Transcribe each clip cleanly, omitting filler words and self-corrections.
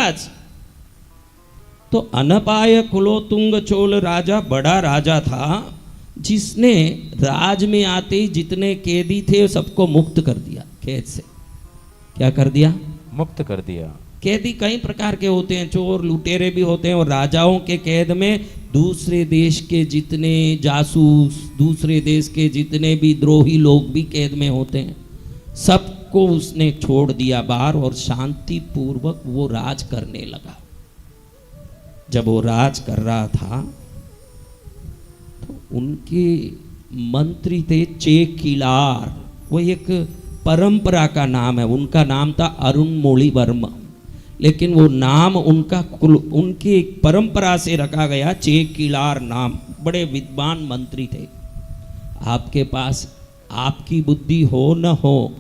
महाराज। तो अनपाय कुलोतुंग चोल राजा बड़ा राजा था, जिसने राज में आते ही जितने कैदी थे सबको मुक्त कर दिया कैद से। क्या कर दिया? मुक्त कर दिया। कैदी कई प्रकार के होते हैं, चोर लुटेरे भी होते हैं, और राजाओं के कैद में दूसरे देश के जितने जासूस, दूसरे देश के जितने भी द्रोही लोग भी कैद में होते हैं, सबको उसने छोड़ दिया बाहर और शांति पूर्वक वो राज करने लगा। जब वो राज कर रहा था तो उनके मंत्री थे चेकिलार, वो एक परंपरा का नाम है, उनका नाम था अरुणमोळीवर्मा, लेकिन वो नाम उनकी परंपरा से रखा गया चेकिलार नाम। बड़े विद्वान मंत्री थे। आपके पास आपकी बुद्धि हो न हो,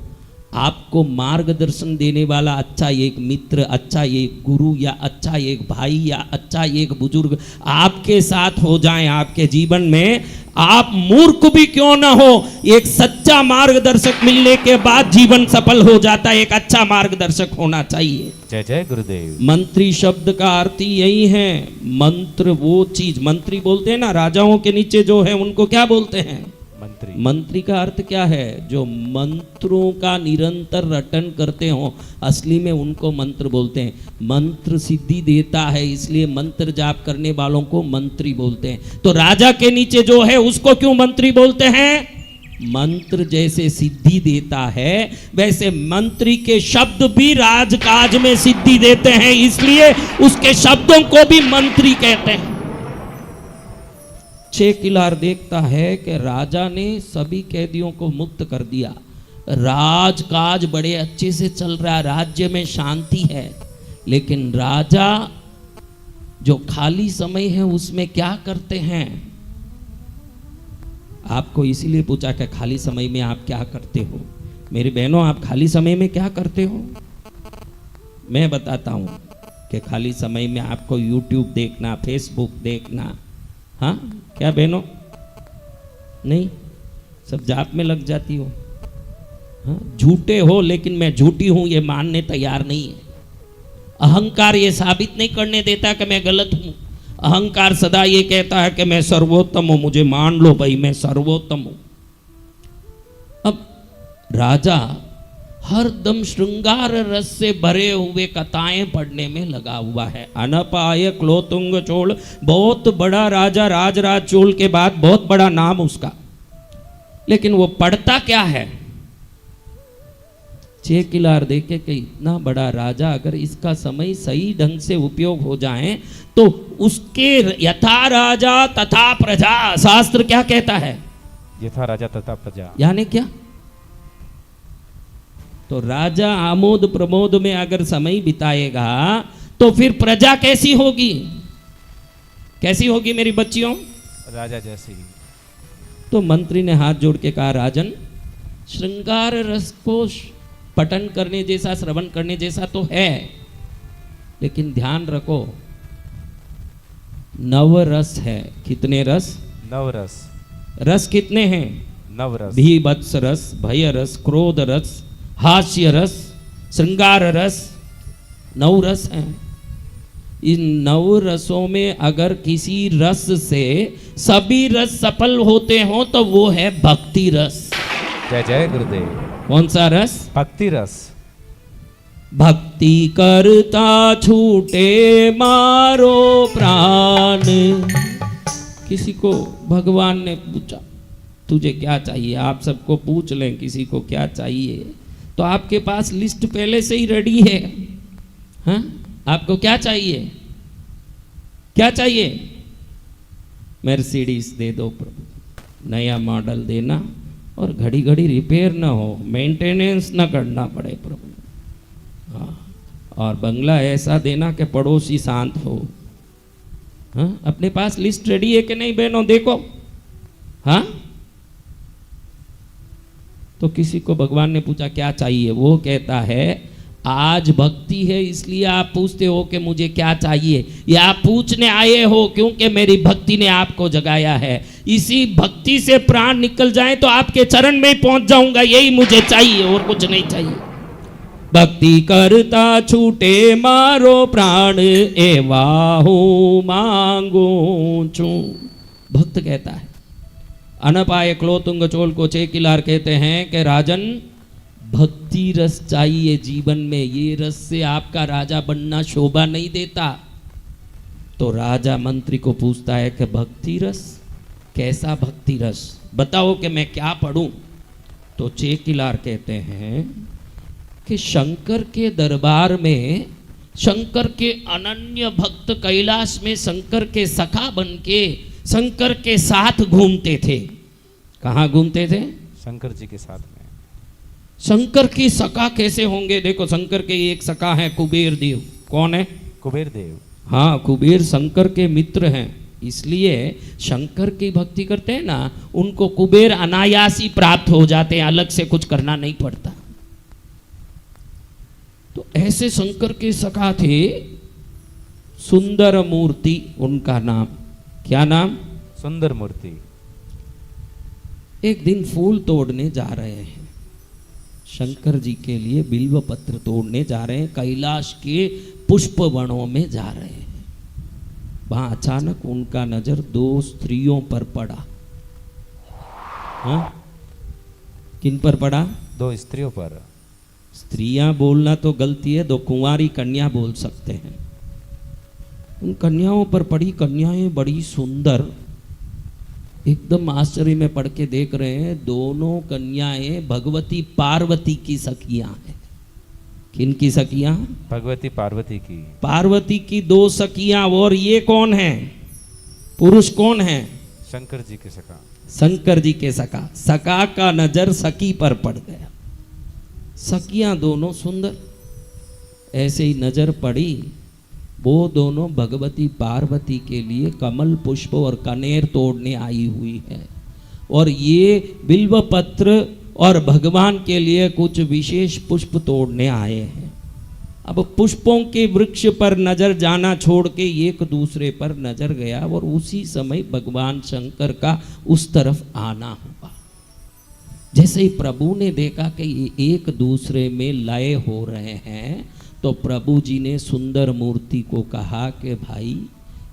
आपको मार्गदर्शन देने वाला अच्छा एक मित्र, अच्छा एक गुरु, या अच्छा एक भाई, या अच्छा एक बुजुर्ग आपके साथ हो जाए आपके जीवन में, आप मूर्ख भी क्यों ना हो, एक सच्चा मार्गदर्शक मिलने के बाद जीवन सफल हो जाता है। एक अच्छा मार्गदर्शक होना चाहिए। जय जय गुरुदेव। मंत्री शब्द का अर्थ ही यही है। मंत्र वो चीज, मंत्री बोलते हैं ना, राजाओं के नीचे जो है उनको क्या बोलते हैं? मंत्री। मंत्री का अर्थ क्या है? जो मंत्रों का निरंतर रटन करते हो, असली में उनको मंत्र बोलते हैं। मंत्र सिद्धि देता है, इसलिए मंत्र जाप करने वालों को मंत्री बोलते हैं। तो राजा के नीचे जो है उसको क्यों मंत्री बोलते हैं? मंत्र जैसे सिद्धि देता है, वैसे मंत्री के शब्द भी राजकाज में सिद्धि देते हैं, इसलिए उसके शब्दों को भी मंत्री कहते हैं। चेकिलार देखता है कि राजा ने सभी कैदियों को मुक्त कर दिया, राजकाज बड़े अच्छे से चल रहा है, राज्य में शांति है, लेकिन राजा जो खाली समय है उसमें क्या करते हैं? आपको इसीलिए पूछा कि खाली समय में आप क्या करते हो। मेरी बहनों, आप खाली समय में क्या करते हो? मैं बताता हूं कि खाली समय में आपको YouTube देखना, फेसबुक देखना, हाँ क्या बहनों? नहीं, सब जाप में लग जाती हो। हाँ, झूठे हो, लेकिन मैं झूठी हूं ये मानने तैयार नहीं है। अहंकार ये साबित नहीं करने देता कि मैं गलत हूं। अहंकार सदा ये कहता है कि मैं सर्वोत्तम हूं, मुझे मान लो भाई, मैं सर्वोत्तम हूं। अब राजा हर दम श्रृंगार रस से भरे हुए कथाएं पढ़ने में लगा हुआ है। अनपाय क्लोतुंग चोल, बहुत बड़ा राजा, राजराज चोल के बाद बहुत बड़ा नाम उसका, लेकिन वो पढ़ता क्या है? चेकिलार देखे कि इतना बड़ा राजा, अगर इसका समय सही ढंग से उपयोग हो जाए तो उसके यथा राजा तथा प्रजा, शास्त्र क्या कहता है? यथा राजा तथा प्रजा यानी क्या? तो राजा आमोद प्रमोद में अगर समय बिताएगा तो फिर प्रजा कैसी होगी? कैसी होगी मेरी बच्चियों? राजा जैसी। तो मंत्री ने हाथ जोड़ के कहा, राजन, श्रृंगार रस को पठन करने जैसा, श्रवण करने जैसा तो है, लेकिन ध्यान रखो, नव रस है। कितने रस? नव रस। रस कितने हैं? नव रस। भीभत्स रस, भय रस, क्रोध रस, हास्य रस, श्रृंगार रस, 9 रस हैं। इन 9 रसों में अगर किसी रस से सभी रस सफल होते हो तो वो है भक्ति रस। जय जय गुरुदेव। कौन सा रस? भक्ति रस। भक्ति करता छूटे मारो प्राण। किसी को भगवान ने पूछा, तुझे क्या चाहिए? आप सबको पूछ लें किसी को क्या चाहिए, तो आपके पास लिस्ट पहले से ही रेडी है। हाँ, आपको क्या चाहिए? क्या चाहिए? मर्सिडीज दे दो प्रभु, नया मॉडल देना, और घड़ी घड़ी रिपेयर ना हो, मेंटेनेंस ना करना पड़े प्रभु। हाँ, और बंगला ऐसा देना कि पड़ोसी शांत हो। हाँ, अपने पास लिस्ट रेडी है कि नहीं बहनों? देखो। हाँ, तो किसी को भगवान ने पूछा क्या चाहिए, वो कहता है आज भक्ति है इसलिए आप पूछते हो कि मुझे क्या चाहिए, या आप पूछने आए हो क्योंकि मेरी भक्ति ने आपको जगाया है। इसी भक्ति से प्राण निकल जाए तो आपके चरण में ही पहुंच जाऊंगा, यही मुझे चाहिए और कुछ नहीं चाहिए। भक्ति करता छूटे मारो प्राण एवा हूँ मांगू छू। भक्त कहता है। अनपाय क्लोतुंग चोल को चेकिलार कहते हैं कि राजन भक्ति रस चाहिए जीवन में, ये रस से आपका राजा बनना शोभा नहीं देता। तो राजा मंत्री को पूछता है कि भक्ति रस, कैसा भक्ति रस, बताओ कि मैं क्या पढ़ूं। तो चेकिलार कहते हैं कि शंकर के दरबार में शंकर के अनन्य भक्त कैलाश में शंकर के सखा बन के शंकर के साथ घूमते थे। कहाँ घूमते थे? शंकर जी के साथ में। शंकर की सखा कैसे होंगे? देखो शंकर के एक सखा है कुबेर देव। कौन है? कुबेर देव। हाँ, कुबेर शंकर के मित्र हैं, इसलिए शंकर की भक्ति करते हैं ना, उनको कुबेर अनायासी प्राप्त हो जाते हैं, अलग से कुछ करना नहीं पड़ता। तो ऐसे शंकर के सखा थे सुंदर मूर्ति, उनका नाम। क्या नाम? सुंदर मूर्ति। एक दिन फूल तोड़ने जा रहे हैं, शंकर जी के लिए बिल्व पत्र तोड़ने जा रहे हैं, कैलाश के पुष्प वनों में जा रहे हैं। वहां अचानक उनका नजर दो स्त्रियों पर पड़ा। हाँ? किन पर पड़ा? दो स्त्रियों पर। स्त्रियां बोलना तो गलती है, दो कुंवारी कन्या बोल सकते हैं। उन कन्याओं पर पड़ी। कन्याएं बड़ी सुंदर, एकदम आश्चर्य में पढ़ के देख रहे हैं, दोनों कन्याएं भगवती पार्वती की सखियां हैं। किन की सखियां? भगवती पार्वती की। पार्वती की दो सखियां। और ये कौन है? पुरुष कौन है? शंकर जी के सखा। शंकर जी के सखा। सखा का नजर सखी पर पड़ गया। सखियां दोनों सुंदर, ऐसे ही नजर पड़ी। वो दोनों भगवती पार्वती के लिए कमल पुष्प और कनेर तोड़ने आई हुई है, और ये बिल्व पत्र और भगवान के लिए कुछ विशेष पुष्प तोड़ने आए हैं। अब पुष्पों के वृक्ष पर नजर जाना छोड़ के एक दूसरे पर नजर गया, और उसी समय भगवान शंकर का उस तरफ आना हुआ। जैसे ही प्रभु ने देखा कि ये एक दूसरे में लय हो रहे हैं, तो प्रभु जी ने सुंदर मूर्ति को कहा कि भाई,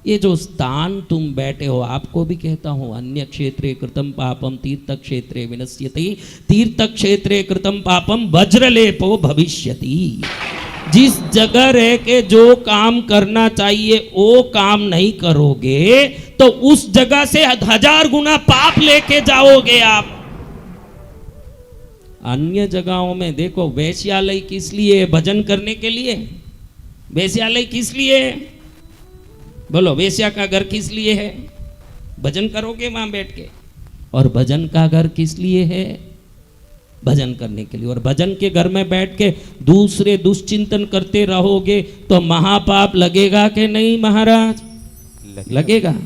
ये जो स्थान तुम बैठे हो, आपको भी कहता हूँ, अन्य क्षेत्रे कृतम पापम तीर्थ क्षेत्रे विनश्यति, तीर्थ क्षेत्रे कृतम पापम वज्रलेपो भविष्यति। जिस जगह रह के जो काम करना चाहिए वो काम नहीं करोगे तो उस जगह से 1000 गुना पाप लेके जाओगे आप। अन्य जगहों में देखो, वैश्यालय किस लिए? भजन करने के लिए। वैश्यालय किस लिए? बोलो, वैश्या का घर किस लिए है? भजन करोगे वहां बैठ के। और भजन का घर किस लिए है? भजन करने के लिए। और भजन के घर में बैठ के दूसरे दुष्चिंतन करते रहोगे तो महापाप लगेगा कि नहीं महाराज? लगेगा।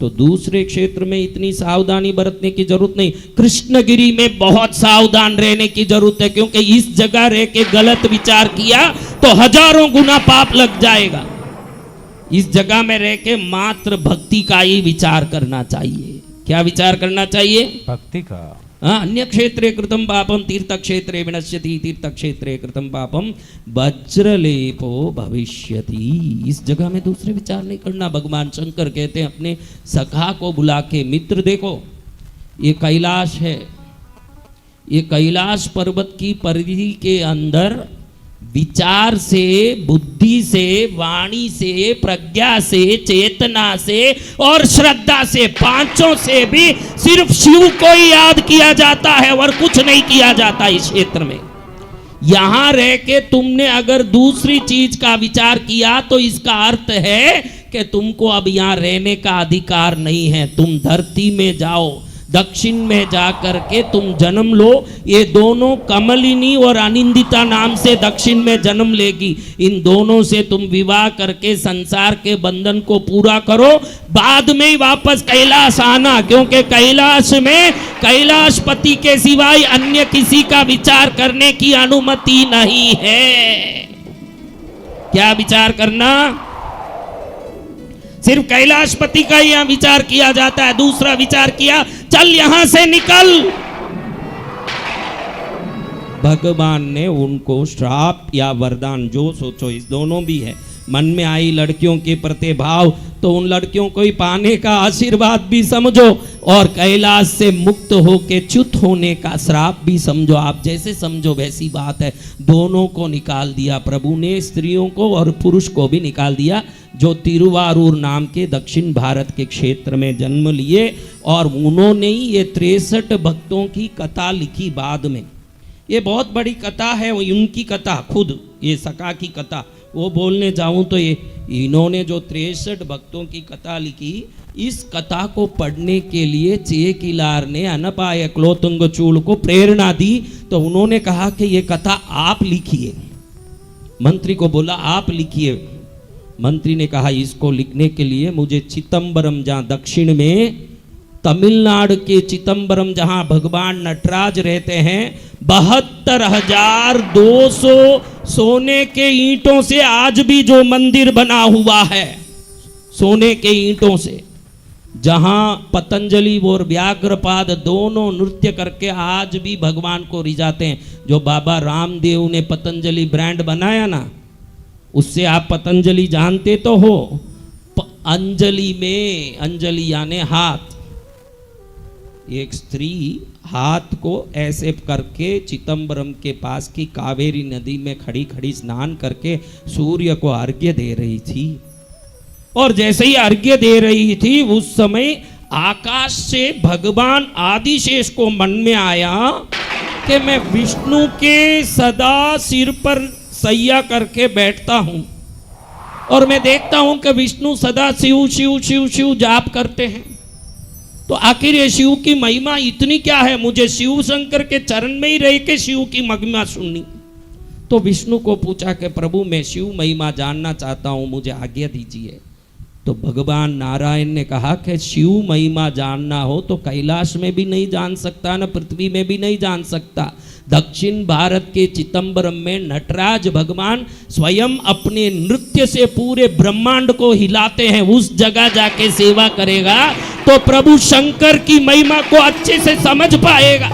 तो दूसरे क्षेत्र में इतनी सावधानी बरतने की जरूरत नहीं, कृष्णगिरी में बहुत सावधान रहने की जरूरत है, क्योंकि इस जगह रह के गलत विचार किया तो 1000 गुना पाप लग जाएगा। इस जगह में रह के मात्र भक्ति का ही विचार करना चाहिए। क्या विचार करना चाहिए? भक्ति का। हाँ, अन्य क्षेत्रे कृतम पापम तीर्थ क्षेत्रे विनश्यति, तीर्थ क्षेत्रे कृतम पापम वज्रलेपो भविष्यति। इस जगह में दूसरे विचार नहीं करना। भगवान शंकर कहते हैं अपने सखा को बुला के, मित्र देखो, ये कैलाश है, ये कैलाश पर्वत की परिधि के अंदर विचार से, बुद्धि से, वाणी से, प्रज्ञा से, चेतना से और श्रद्धा से, पांचों से भी सिर्फ शिव को ही याद किया जाता है और कुछ नहीं किया जाता इस क्षेत्र में। यहां रह के तुमने अगर दूसरी चीज का विचार किया तो इसका अर्थ है कि तुमको अब यहां रहने का अधिकार नहीं है। तुम धरती में जाओ, दक्षिण में जाकर के तुम जन्म लो। ये दोनों कमलिनी और अनिंदिता नाम से दक्षिण में जन्म लेगी। इन दोनों से तुम विवाह करके संसार के बंधन को पूरा करो, बाद में ही वापस कैलाश आना, क्योंकि कैलाश में कैलाशपति के सिवाय अन्य किसी का विचार करने की अनुमति नहीं है। क्या विचार करना? सिर्फ कैलाशपति का यहां विचार किया जाता है। दूसरा विचार किया, चल यहां से निकल। भगवान ने उनको श्राप या वरदान, जो सोचो, इस दोनों भी है। मन में आई लड़कियों के प्रति भाव, तो उन लड़कियों को ही पाने का आशीर्वाद भी समझो, और कैलाश से मुक्त होके च्युत होने का श्राप भी समझो। आप जैसे समझो वैसी बात है। दोनों को निकाल दिया प्रभु ने, स्त्रियों को और पुरुष को भी निकाल दिया, जो तिरुवारूर नाम के दक्षिण भारत के क्षेत्र में जन्म लिए। और उन्होंने ही ये 63 भक्तों की कथा लिखी बाद में। ये बहुत बड़ी कथा है, उनकी कथा खुद, ये सका की कथा। वो बोलने जाऊं तो ये इन्होंने जो 63 भक्तों की कथा लिखी, इस कथा को पढ़ने के लिए चेकिलार ने अनपाय क्लोतुंग चूल को प्रेरणा दी। तो उन्होंने कहा कि ये कथा आप लिखिए। मंत्री को बोला आप लिखिए। मंत्री ने कहा इसको लिखने के लिए मुझे चिदंबरम, जहाँ दक्षिण में तमिलनाडु के चिदंबरम, जहाँ भगवान नटराज रहते हैं, 72,200 सोने के ईंटों से आज भी जो मंदिर बना हुआ है, सोने के ईंटों से, जहां पतंजलि और व्याघ्रपाद दोनों नृत्य करके आज भी भगवान को रिझाते हैं। जो बाबा रामदेव ने पतंजलि ब्रांड बनाया ना, उससे आप पतंजलि जानते तो हो। अंजलि में, अंजलि यानी हाथ, एक स्त्री हाथ को ऐसे करके चिदंबरम के पास की कावेरी नदी में खड़ी खड़ी स्नान करके सूर्य को अर्घ्य दे रही थी। और जैसे ही अर्घ्य दे रही थी, उस समय आकाश से भगवान आदिशेष को मन में आया कि मैं विष्णु के सदा सिर पर सैया करके बैठता हूं, और मैं देखता हूं कि विष्णु सदा शिव शिव शिव शिव जाप करते हैं। तो आखिर ये शिव की महिमा इतनी क्या है? मुझे शिव शंकर के चरण में ही रह के शिव की महिमा सुननी। तो विष्णु को पूछा कि प्रभु मैं शिव महिमा जानना चाहता हूं, मुझे आज्ञा दीजिए। तो भगवान नारायण ने कहा कि शिव महिमा जानना हो तो कैलाश में भी नहीं जान सकता, न पृथ्वी में भी नहीं जान सकता। दक्षिण भारत के चिदंबरम में नटराज भगवान स्वयं अपने नृत्य से पूरे ब्रह्मांड को हिलाते हैं। उस जगह जाके सेवा करेगा तो प्रभु शंकर की महिमा को अच्छे से समझ पाएगा।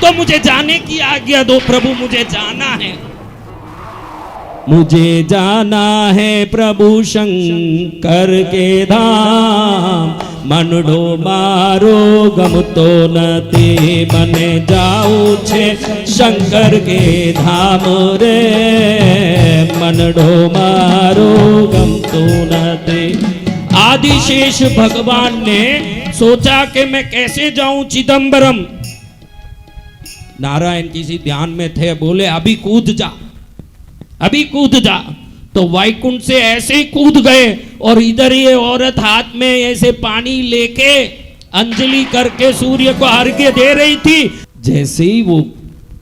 तो मुझे जाने की आज्ञा दो प्रभु, मुझे जाना है, मुझे जाना है प्रभु शंकर के धाम। मनडो मारो गमतो नते, बने जाऊं छे शंकर के धाम रे। मनडो मारो गमतो नते। आदिशेष भगवान ने सोचा कि मैं कैसे जाऊं चिदंबरम। नारायण किसी ध्यान में थे, बोले अभी कूद जा, अभी कूद जा। तो वैकुंठ से ऐसे ही कूद गए, और इधर ये औरत हाथ में ऐसे पानी लेके अंजलि करके सूर्य को अर्घ्य दे रही थी। जैसे ही वो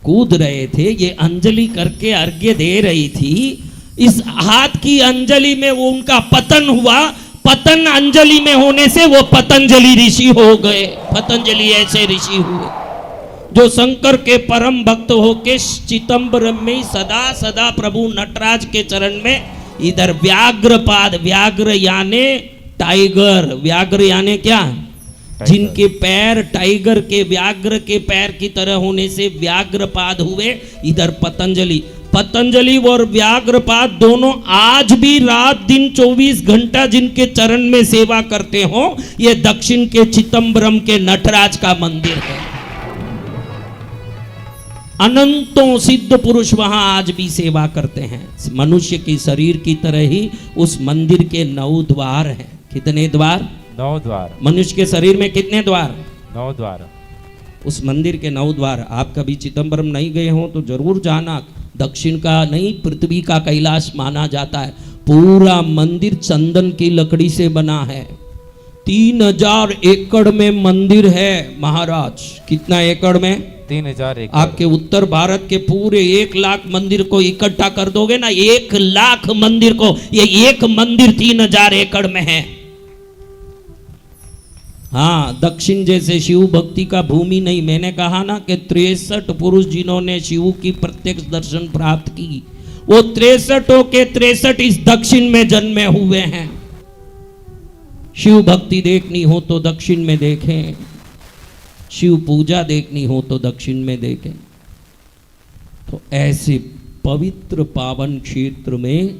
कूद रहे थे, ये अंजलि करके अर्घ्य दे रही थी, इस हाथ की अंजलि में वो उनका पतन हुआ। पतन अंजलि में होने से वो पतंजलि ऋषि हो गए। पतंजलि ऐसे ऋषि हुए जो शंकर के परम भक्त होके चिदंबरम में सदा सदा प्रभु नटराज के चरण में। इधर व्याघ्रपाद, व्याघ्र यानी टाइगर, व्याघ्र यानी क्या? जिनके पैर टाइगर के, व्याघ्र के पैर की तरह होने से व्याघ्रपाद हुए। इधर पतंजलि, पतंजलि और व्याघ्रपाद दोनों आज भी रात दिन 24 घंटा जिनके चरण में सेवा करते हो, ये दक्षिण के चिदंबरम के नटराज का मंदिर है। अनंतों सिद्ध पुरुष वहां आज भी सेवा करते हैं। मनुष्य की शरीर की तरह ही उस मंदिर के 9 द्वार हैं। कितने द्वार? 9 द्वार। मनुष्य के शरीर में कितने द्वार? 9 द्वार। उस मंदिर के 9 द्वार। आप कभी चिदंबरम नहीं गए हो तो जरूर जाना। दक्षिण का नहीं, पृथ्वी का कैलाश माना जाता है। पूरा मंदिर चंदन की लकड़ी से बना है। 3000 एकड़ में मंदिर है महाराज। कितना एकड़ में? 3000 एकड़। आपके उत्तर भारत के पूरे 1 लाख मंदिर को इकट्ठा कर दोगे ना, 1 लाख मंदिर को, ये एक मंदिर 3000 एकड़ में है। हाँ, दक्षिण जैसे शिव भक्ति का भूमि नहीं। मैंने कहा ना कि 63 पुरुष जिन्होंने शिव की प्रत्यक्ष दर्शन प्राप्त की, वो 63 के 63 इस दक्षिण में जन्मे हुए हैं। शिव भक्ति देखनी हो तो दक्षिण में देखें। शिव पूजा देखनी हो तो दक्षिण में देखें। तो ऐसे पवित्र पावन क्षेत्र में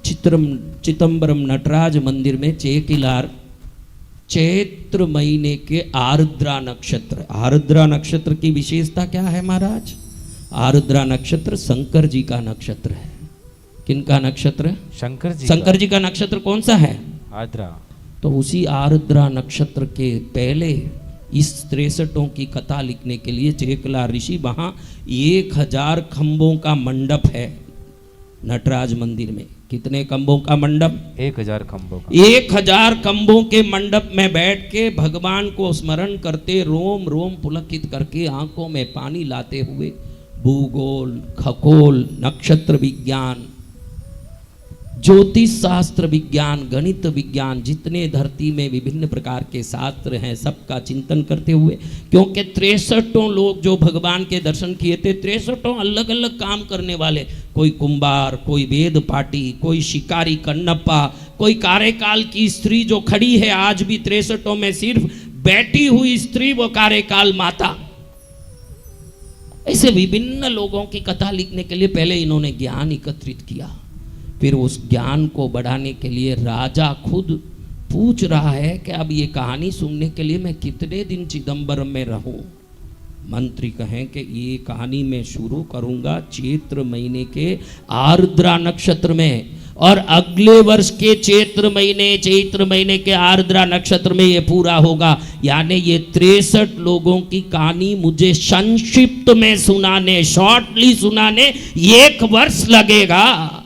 चिदंबरम नटराज मंदिर में चेकिलार चैत्र महीने के आर्द्रा नक्षत्र की विशेषता क्या है महाराज? आर्द्रा नक्षत्र शंकर जी का नक्षत्र है। किनका नक्षत्र? शंकर जी का नक्षत्र कौन सा है? आर्द्रा। तो उसी आर्द्रा नक्षत्र के पहले इस 63 की कथा लिखने के लिए चेकिलार ऋषि वहां 1000 खंभों का मंडप है नटराज मंदिर में। कितने खंभों का मंडप? 1000 खंभों का। 1000 खंभों के मंडप में बैठ के भगवान को स्मरण करते, रोम रोम पुलकित करके आंखों में पानी लाते हुए भूगोल, खगोल, नक्षत्र विज्ञान, ज्योतिष शास्त्र विज्ञान, गणित विज्ञान, जितने धरती में विभिन्न प्रकार के शास्त्र हैं सबका चिंतन करते हुए, क्योंकि 63 लोग जो भगवान के दर्शन किए थे 63 अलग अलग काम करने वाले, कोई कुंभार, कोई वेद पाटी, कोई शिकारी कन्नप्पा, कोई कार्यकाल की स्त्री जो खड़ी है आज भी 63 में सिर्फ बैठी हुई स्त्री वो कार्यकाल माता। ऐसे विभिन्न लोगों की कथा लिखने के लिए पहले इन्होंने ज्ञान एकत्रित किया। फिर उस ज्ञान को बढ़ाने के लिए राजा खुद पूछ रहा है कि अब ये कहानी सुनने के लिए मैं कितने दिन चिदंबरम में रहूं? मंत्री कहें कि ये कहानी मैं शुरू करूंगा चैत्र महीने के आर्द्रा नक्षत्र में, और अगले वर्ष के चैत्र महीने के आर्द्रा नक्षत्र में ये पूरा होगा। यानी ये 63 लोगों की कहानी मुझे संक्षिप्त में सुनाने, शॉर्टली सुनाने 1 वर्ष लगेगा।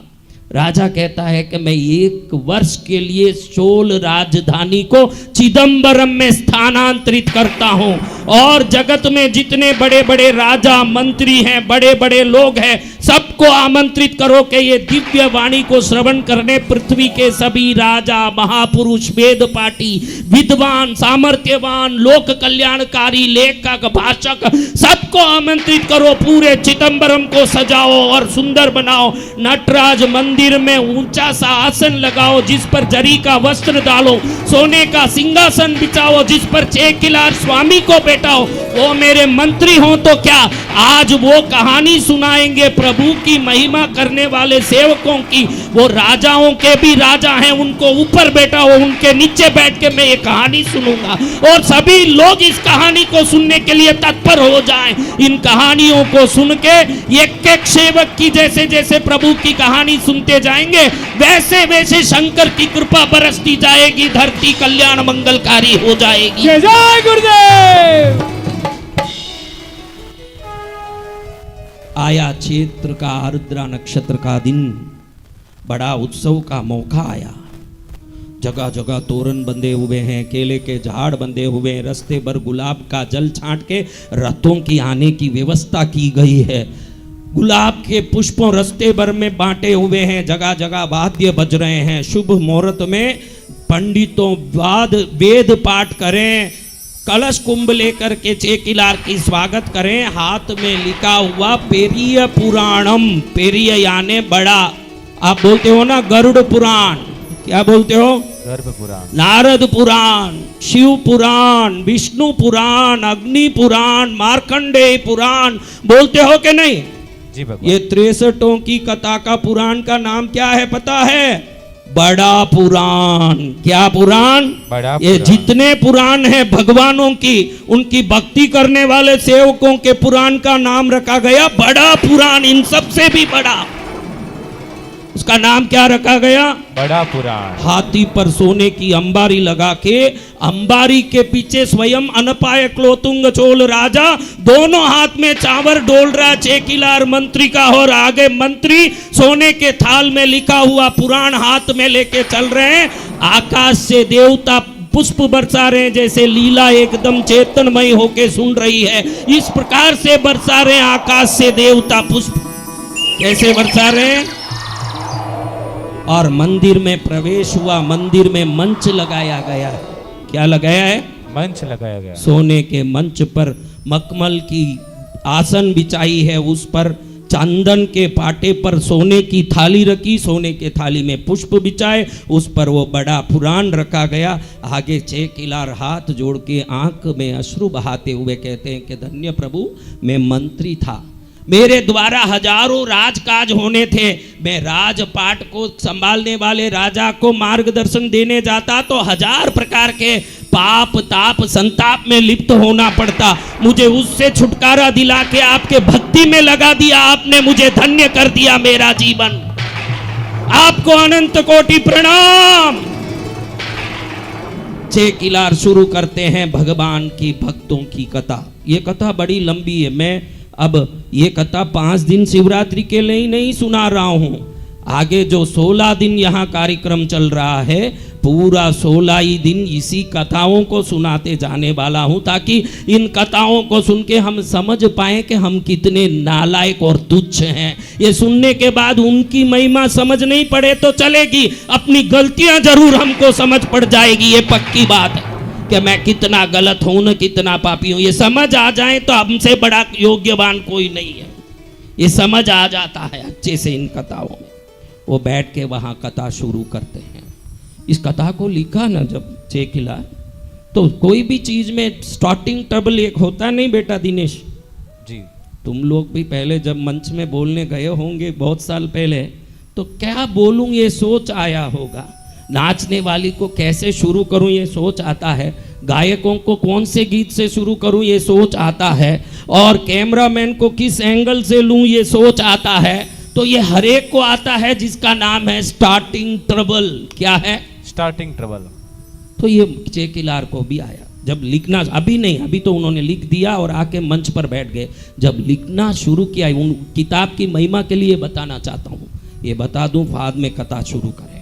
राजा कहता है कि मैं 1 वर्ष के लिए चोल राजधानी को चिदंबरम में स्थानांतरित करता हूं, और जगत में जितने बड़े बड़े राजा मंत्री हैं, बड़े बड़े लोग हैं, सबको आमंत्रित करो कि ये दिव्य वाणी को श्रवण करने पृथ्वी के सभी राजा, महापुरुष, वेद पाठी, विद्वान, सामर्थ्यवान, लोक कल्याणकारी, लेखक, भाषक, सबको आमंत्रित करो। पूरे चिदंबरम को सजाओ और सुंदर बनाओ। नटराज मंदिर में ऊंचा सा आसन लगाओ जिस पर जरी का वस्त्र डालो, सोने का सिंहासन बिछाओ जिस पर चेकिलार स्वामी को बैठाओ। वो मेरे मंत्री हो तो क्या, आज वो कहानी सुनाएंगे प्रभु की महिमा करने वाले सेवकों की। वो राजाओं के भी राजा हैं, उनको ऊपर बैठाओ, उनके नीचे बैठ के मैं ये कहानी सुनूंगा, और सभी लोग इस कहानी को सुनने के लिए तत्पर हो जाएं। इन कहानियों को सुन के एक एक सेवक की जैसे जैसे प्रभु की कहानी सुनते जाएंगे वैसे वैसे शंकर की कृपा बरसती जाएगी, धरती कल्याण मंगलकारी हो जाएगी। जय गुरुदेव। आया चैत्र का आर्द्रा नक्षत्र का दिन, बड़ा उत्सव का मौका आया। जगह जगह तोरण बंधे हुए हैं, केले के झाड़ बंधे हुए हैं, रस्ते भर गुलाब का जल छांट के रथों की आने की व्यवस्था की गई है। गुलाब के पुष्पों रस्ते भर में बांटे हुए हैं, जगह जगह वाद्य बज रहे हैं। शुभ मुहूर्त में पंडितों वेद पाठ करें, कलश कुंभ लेकर के चेकिलार की स्वागत करें। हाथ में लिखा हुआ पेरिय पुराणम, पेरिय यानी बड़ा, आप बोलते हो ना गरुड़ पुराण, क्या बोलते हो? गर्भ पुराण, नारद पुराण, शिव पुराण, विष्णु पुराण, अग्नि पुराण, मार्कंडेय पुराण, बोलते हो कि नहीं? जी भगवान। ये 63 की कथा का पुराण का नाम क्या है पता है? बड़ा पुराण। क्या पुराण? बड़ा ये पुराण। जितने पुराण हैं भगवानों की, उनकी भक्ति करने वाले सेवकों के पुराण का नाम रखा गया बड़ा पुराण। इन सबसे भी बड़ा, उसका नाम क्या रखा गया? बड़ा पुराण। हाथी पर सोने की अंबारी लगा के, अंबारी के पीछे स्वयं अनपाय क्लोतुंग चोल राजा दोनों हाथ में चावर डोल रहा चेकिलार मंत्री का, और आगे मंत्री सोने के थाल में लिखा हुआ पुराण हाथ में लेके चल रहे हैं। आकाश से देवता पुष्प बरसा रहे हैं, जैसे लीला एकदम चेतनमय होके सुन रही है, इस प्रकार से बरसा रहे हैं आकाश से देवता पुष्प। कैसे बरसा रहे हैं? और मंदिर में प्रवेश हुआ, मंदिर में मंच लगाया गया है। क्या लगाया है? मंच लगाया गया। सोने के मंच पर मखमल की आसन बिछाई है, उस पर चंदन के पाटे पर सोने की थाली रखी, सोने के थाली में पुष्प बिछाए, उस पर वो बड़ा पुराण रखा गया। आगे चेकिलार हाथ जोड़ के आंख में अश्रु बहाते हुए कहते हैं कि धन्य प्रभु, मैं मंत्री था, मेरे द्वारा हजारों राजकाज होने थे, मैं राजपाट को संभालने वाले राजा को मार्गदर्शन देने जाता तो 1000 प्रकार के पाप ताप संताप में लिप्त होना पड़ता। मुझे उससे छुटकारा दिला के आपके भक्ति में लगा दिया आपने, मुझे धन्य कर दिया मेरा जीवन। आपको अनंत कोटि प्रणाम। चेकिलार शुरू करते हैं भगवान की भक्तों की कथा। ये कथा बड़ी लंबी है, मैं अब ये कथा 5 दिन शिवरात्रि के लिए ही नहीं सुना रहा हूं, आगे जो 16 दिन यहाँ कार्यक्रम चल रहा है, पूरा 16 ही दिन इसी कथाओं को सुनाते जाने वाला हूं, ताकि इन कथाओं को सुन के हम समझ पाएं कि हम कितने नालायक और तुच्छ हैं। ये सुनने के बाद उनकी महिमा समझ नहीं पड़े तो चलेगी, अपनी गलतियां जरूर हमको समझ पड़ जाएगी। ये पक्की बात है कि मैं कितना गलत हूं न कितना पापी हूं। ये समझ आ जाए तो हमसे बड़ा योग्यवान कोई नहीं है। ये समझ आ जाता है अच्छे से इन कथाओं में। वो बैठ के वहां कथा शुरू करते हैं। इस कथा को लिखा ना जब चेकिलार, तो कोई भी चीज में स्टार्टिंग ट्रबल एक होता नहीं बेटा दिनेश जी। तुम लोग भी पहले जब मंच में बोलने गए होंगे बहुत साल पहले, तो क्या बोलूं ये सोच आया होगा, नाचने वाली को कैसे शुरू करूं ये सोच आता है, गायकों को कौन से गीत से शुरू करूं ये सोच आता है, और कैमरामैन को किस एंगल से लूं ये सोच आता है। तो ये हर एक को आता है जिसका नाम है स्टार्टिंग ट्रबल। क्या है? Starting trouble. तो ये चेकिलार को भी आया जब लिखना, अभी नहीं, अभी तो उन्होंने लिख दिया और आके मंच पर बैठ गए। जब लिखना शुरू किया, उन किताब की महिमा के लिए बताना चाहता हूँ, ये बता दूं बाद में कथा शुरू करें,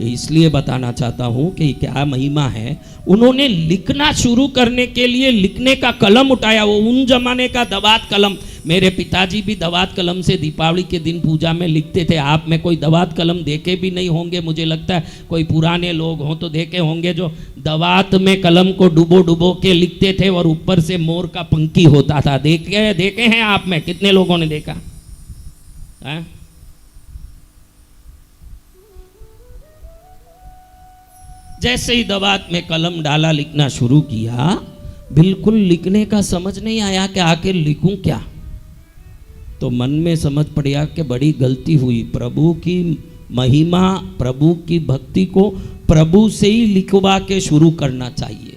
इसलिए बताना चाहता हूं कि क्या महिमा है। उन्होंने लिखना शुरू करने के लिए लिखने का कलम उठाया, वो उन जमाने का दवात कलम। मेरे पिताजी भी दवात कलम से दीपावली के दिन पूजा में लिखते थे। आप में कोई दवात कलम देखे भी नहीं होंगे, मुझे लगता है कोई पुराने लोग हों तो देखे होंगे, जो दवात में कलम को डुबो डुबो के लिखते थे और ऊपर से मोर का पंखी होता था। देखे हैं आप में कितने लोगों ने देखा है? जैसे ही दवात में कलम डाला, लिखना शुरू किया, बिल्कुल लिखने का समझ नहीं आया कि आखिर लिखूं क्या। तो मन में समझ पड़ा कि बड़ी गलती हुई, प्रभु की महिमा, प्रभु की भक्ति को प्रभु से ही लिखवा के शुरू करना चाहिए।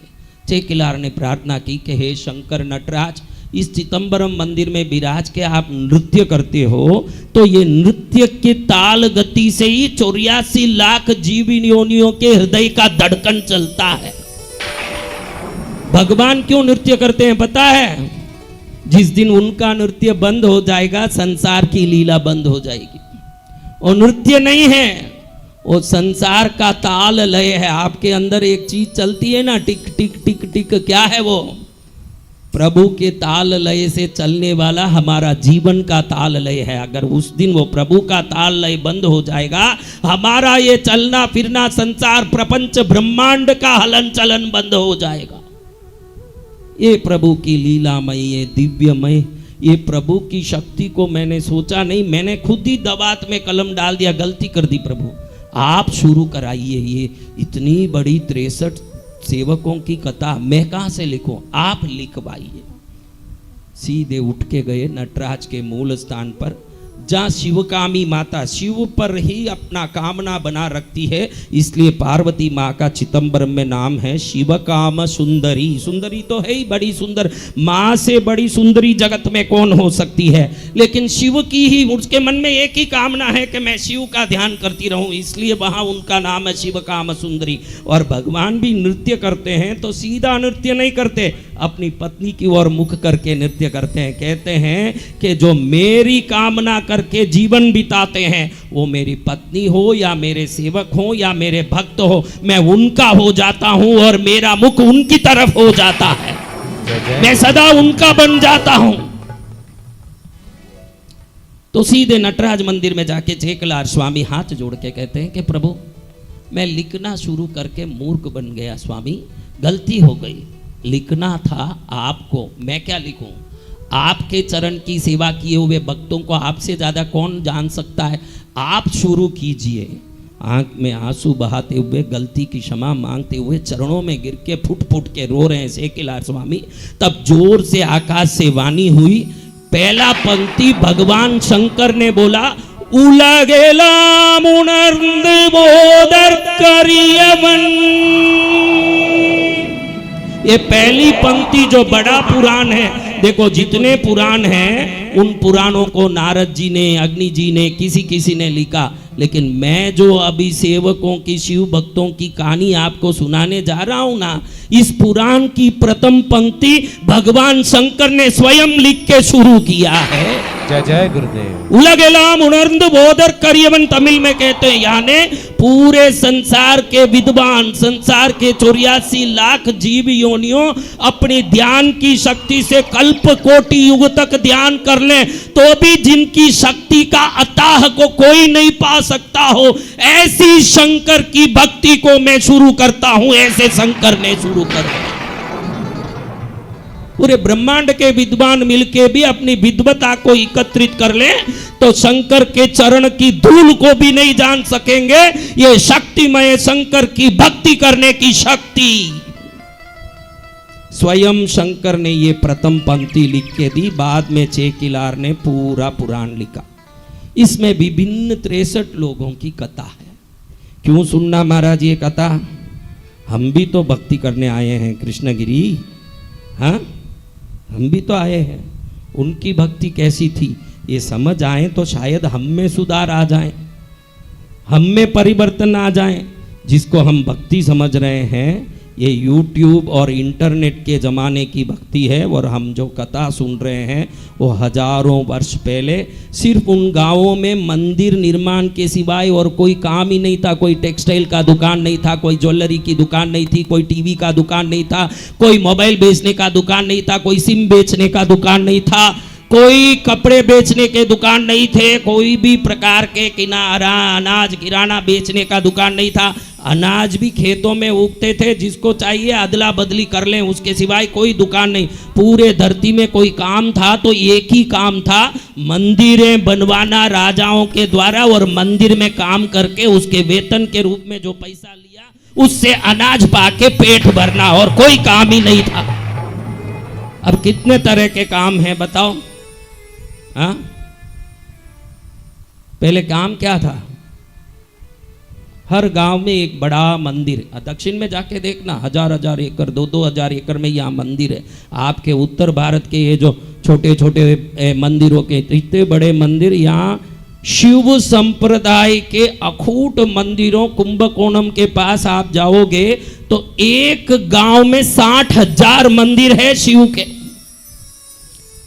चेकिलार ने प्रार्थना की कि हे शंकर नटराज, इस चिदंबरम मंदिर में विराज के आप नृत्य करते हो, तो ये नृत्य के ताल गति से ही 84 लाख जीवन योनियों के हृदय का धड़कन चलता है। भगवान क्यों नृत्य करते हैं पता है? जिस दिन उनका नृत्य बंद हो जाएगा, संसार की लीला बंद हो जाएगी। और नृत्य नहीं है, वो संसार का ताल लय है। आपके अंदर एक चीज चलती है ना, टिक टिक टिक टिक, क्या है वो? प्रभु के ताल लय से चलने वाला हमारा जीवन का ताल लय है। अगर उस दिन वो प्रभु का ताल लय बंद हो जाएगा, हमारा ये चलना फिरना, संसार प्रपंच ब्रह्मांड का हलन चलन बंद हो जाएगा। ये प्रभु की लीलामय, ये दिव्यमय, ये प्रभु की शक्ति को मैंने सोचा नहीं, मैंने खुद ही दवात में कलम डाल दिया, गलती कर दी। प्रभु आप शुरू कराइए, ये इतनी बड़ी 63 सेवकों की कथा मैं कहाँ से लिखूं, आप लिखवाइए। सीधे उठ के गए नटराज के मूल स्थान पर, जहाँ शिवकामी माता शिव पर ही अपना कामना बना रखती है, इसलिए पार्वती माँ का चिदंबरम में नाम है शिवकाम सुंदरी। सुंदरी तो है ही, बड़ी सुंदर, माँ से बड़ी सुंदरी जगत में कौन हो सकती है। लेकिन शिव की ही, उसके मन में एक ही कामना है कि मैं शिव का ध्यान करती रहूं, इसलिए वहाँ उनका नाम है शिवकाम सुंदरी। और भगवान भी नृत्य करते हैं तो सीधा नृत्य नहीं करते, अपनी पत्नी की ओर मुख करके नृत्य करते हैं। कहते हैं कि जो मेरी कामना करके जीवन बिताते हैं, वो मेरी पत्नी हो या मेरे सेवक हो या मेरे भक्त हो, मैं उनका हो जाता हूं और मेरा मुख उनकी तरफ हो जाता है, मैं सदा उनका बन जाता हूं। तो सीधे नटराज मंदिर में जाके चेकिलार स्वामी हाथ जोड़ के कहते हैं कि प्रभु, मैं लिखना शुरू करके मूर्ख बन गया स्वामी, गलती हो गई। लिखना था आपको, मैं क्या लिखूं? आपके चरण की सेवा किए हुए भक्तों को आपसे ज़्यादा कौन जान सकता है। आप शुरू कीजिए, आंख में आंसू बहाते हुए, गलती की क्षमा मांगते हुए, चरणों में गिर के फुट फुट के रो रहे हैं शेखिलार स्वामी। तब जोर से आकाश से वाणी हुई, पहला पंक्ति भगवान शंकर ने बोला, उलगेलाम उणर्ंद बोदर करियवन। ये पहली पंक्ति जो बड़ा पुराण है, देखो जितने पुराण हैं उन पुराणों को नारद जी ने, अग्नि जी ने, किसी ने लिखा, लेकिन मैं जो अभी सेवकों की, शिव भक्तों की कहानी आपको सुनाने जा रहा हूं ना, इस पुराण की प्रथम पंक्ति भगवान शंकर ने स्वयं लिख के शुरू किया है। जय जय गुरुदेव। उलगेलाम उणर्ंद बोदर करियवन तमिल में कहते हैं, यानी पूरे संसार के विद्वान, संसार के 84 लाख जीव योनियों अपनी ध्यान की शक्ति से कल्प कोटि युग तक ध्यान कर लें तो भी जिनकी शक्ति का अताह को कोई नहीं पा सकता हो, ऐसी शंकर की भक्ति को मैं शुरू करता हूं। ऐसे शंकर ने शुरू कर दिया। पूरे ब्रह्मांड के विद्वान मिलके भी अपनी विद्वता को एकत्रित कर लें तो शंकर के चरण की धूल को भी नहीं जान सकेंगे। ये शक्तिमय शंकर की भक्ति करने की शक्ति स्वयं शंकर ने ये प्रथम पंक्ति लिख के दी। बाद में चेकिलार ने पूरा पुराण लिखा। इसमें विभिन्न 63 लोगों की कथा है। क्यों सुनना महाराज ये कथा? हम भी तो भक्ति करने आए हैं कृष्णगिरी, हाँ हम भी तो आए हैं। उनकी भक्ति कैसी थी ये समझ आए तो शायद हम में सुधार आ जाए, हम में परिवर्तन आ जाए। जिसको हम भक्ति समझ रहे हैं ये YouTube और इंटरनेट के ज़माने की भक्ति है, और हम जो कथा सुन रहे हैं वो हजारों वर्ष पहले सिर्फ उन गांवों में मंदिर निर्माण के सिवाय और कोई काम ही नहीं था। कोई टेक्सटाइल का दुकान नहीं था, कोई ज्वेलरी की दुकान नहीं थी, कोई टीवी का दुकान नहीं था, कोई मोबाइल बेचने का दुकान नहीं था, कोई सिम बेचने का दुकान नहीं था, कोई कपड़े बेचने के दुकान नहीं थे, कोई भी प्रकार के किनारा अनाज किराना बेचने का दुकान नहीं था। अनाज भी खेतों में उगते थे, जिसको चाहिए अदला बदली कर लें, उसके सिवाय कोई दुकान नहीं। पूरे धरती में कोई काम था तो एक ही काम था, मंदिरें बनवाना राजाओं के द्वारा, और मंदिर में काम करके उसके वेतन के रूप में जो पैसा लिया उससे अनाज पाके पेट भरना, और कोई काम ही नहीं था। अब कितने तरह के काम हैं बताओ? हाँ पहले काम क्या था? हर गांव में एक बड़ा मंदिर, दक्षिण में जाके देखना, 1000-1000 एकड़ 2-2000 एकड़ में यहाँ मंदिर है। आपके उत्तर भारत के ये जो छोटे छोटे मंदिरों के इतने बड़े मंदिर, यहाँ शिव संप्रदाय के अखूट मंदिरों, कुंभकोणम के पास आप जाओगे तो एक गांव में 60,000 मंदिर है शिव के।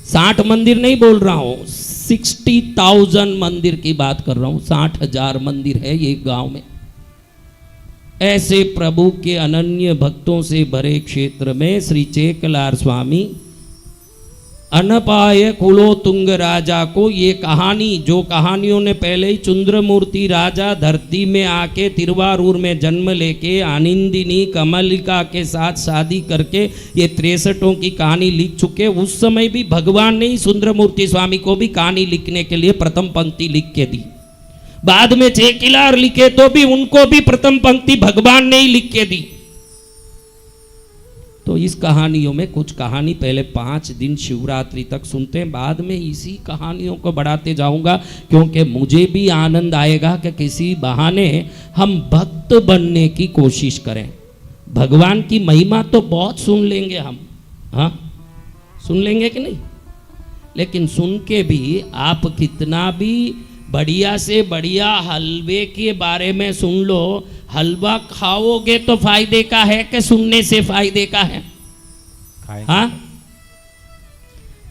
60 मंदिर नहीं बोल रहा हूं, 60,000 मंदिर की बात कर रहा हूं। 60,000 मंदिर है ये गांव में। ऐसे प्रभु के अनन्य भक्तों से भरे क्षेत्र में श्री चेकिलार स्वामी अनपाय कुलोतुंग राजा को ये कहानी, जो कहानियों ने पहले ही चंद्रमूर्ति राजा धरती में आके तिरुवारूर में जन्म लेके आनंदिनी कमलिका के साथ शादी करके ये 63 की कहानी लिख चुके, उस समय भी भगवान ने ही सुंदरमूर्ति स्वामी को भी कहानी लिखने के लिए प्रथम पंक्ति लिख के दी। बाद में चेकिलार लिखे तो भी उनको भी प्रथम पंक्ति भगवान ने ही लिख के दी। तो इस कहानियों में कुछ कहानी पहले 5 दिन शिवरात्रि तक सुनते हैं, बाद में इसी कहानियों को बढ़ाते जाऊंगा, क्योंकि मुझे भी आनंद आएगा कि किसी बहाने हम भक्त बनने की कोशिश करें। भगवान की महिमा तो बहुत सुन लेंगे हम, हाँ सुन लेंगे कि नहीं, लेकिन सुन के भी आप कितना भी बढ़िया से बढ़िया हलवे के बारे में सुन लो, हलवा खाओगे तो फायदे का है कि सुनने से फायदे का है? हाँ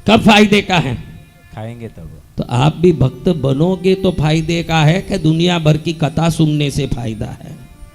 कब फायदे का है? खाएंगे तब। तो आप भी भक्त बनोगे तो फायदे का है कि दुनिया भर की कथा सुनने से फायदा है?